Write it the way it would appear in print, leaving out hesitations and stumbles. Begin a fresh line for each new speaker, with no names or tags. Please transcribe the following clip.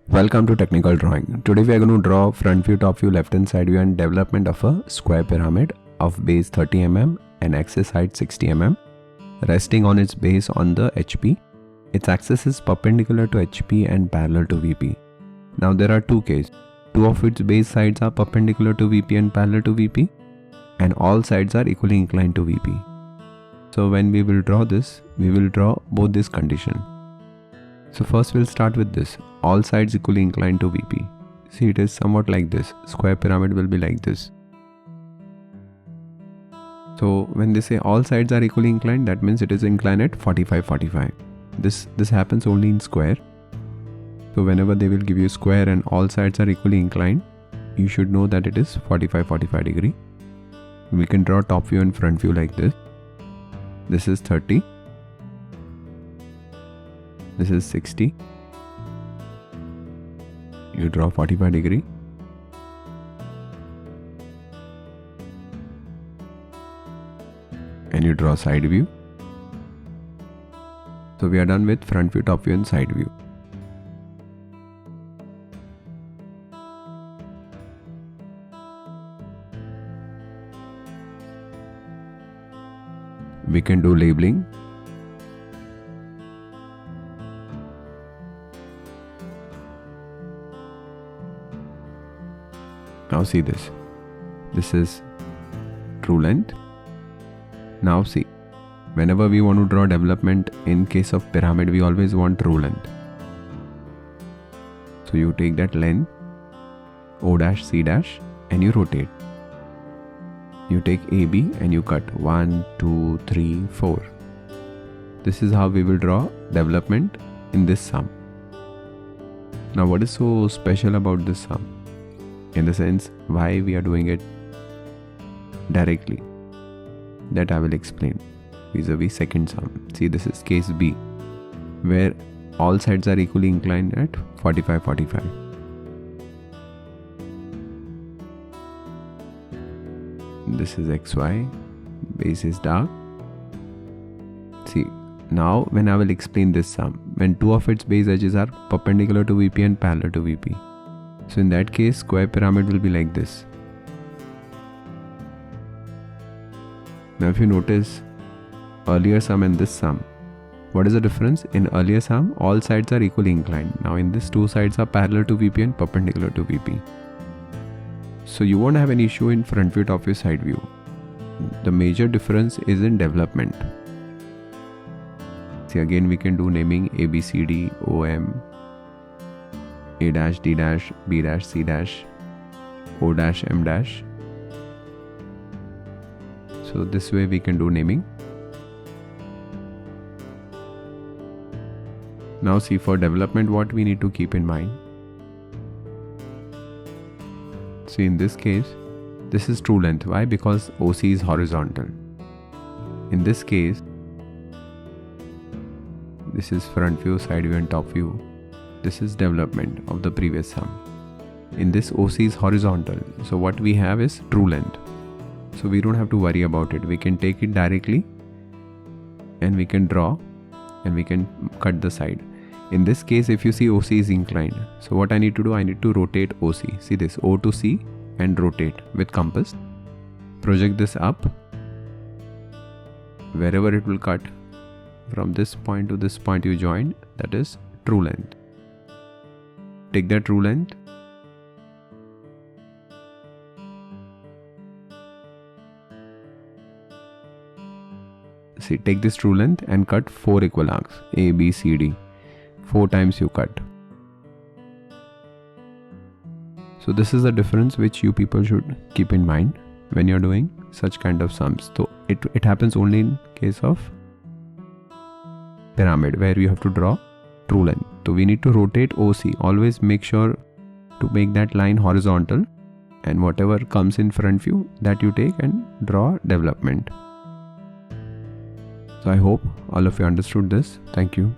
Welcome to Technical Drawing. Today we are going to draw front view, top view, left hand side view and development of a square pyramid of base 30 mm and axis height 60 mm, resting on its base on the HP. Its axis is perpendicular to HP and parallel to VP. Now there are two cases. Two of its base sides are perpendicular to VP and parallel to VP, and all sides are equally inclined to VP. So when we will draw this, we will draw both this condition. So first we'll start with this, all sides equally inclined to VP. See, it is somewhat like this. Square pyramid will be like this. So when they say all sides are equally inclined, that means it is inclined at 45-45. This happens only in square. So whenever they will give you square and all sides are equally inclined, you should know that it is 45-45 degree. We can draw top view and front view like this. This is 30. This is 60. You draw 45 degree. And you draw side view. So we are done with front view, top view and side view. We can do labeling. Now see this. This is true length. Now see, whenever we want to draw development in case of pyramid, we always want true length. So you take that length, O dash, C dash, and you rotate. You take AB and you cut 1, 2, 3, 4. This is how we will draw development in this sum. Now what is so special about this sum? In the sense, why we are doing it directly, that I will explain vis-a-vis second sum. See, this is case B, where all sides are equally inclined at 45-45. This is XY, base is dark. See, now when I will explain this sum, when two of its base edges are perpendicular to VP and parallel to VP. So in that case, square pyramid will be like this. Now if you notice earlier sum and this sum, what is the difference? In earlier sum, all sides are equally inclined. Now in this, two sides are parallel to VP and perpendicular to VP. So you won't have any issue in front view, top view, side view. The major difference is in development. See, again we can do naming A, B, C, D, O, M, A dash, D dash, B dash, C dash, O dash, M dash. So this way we can do naming. Now see, for development what we need to keep in mind. See, in this case, this is true length. Why? Because OC is horizontal. In this case, this is front view, side view and top view. This is development of the previous sum. In this, OC is horizontal. So what we have is true length. So we don't have to worry about it. We can take it directly and we can draw and we can cut the side. In this case, if you see, OC is inclined. So what I need to do, I need to rotate OC. See this, O to C, and rotate with compass. Project this up. Wherever it will cut, from this point to this point you join, that is true length. Take that true length. See, take this true length and cut 4 equal arcs, A, B, C, D. 4 times you cut. So this is the difference which you people should keep in mind when you're doing such kind of sums. So it happens only in case of pyramid, where you have to draw true length. So we need to rotate OC. Always make sure to make that line horizontal, and whatever comes in front view, that you take and draw development. So I hope all of you understood this. Thank you.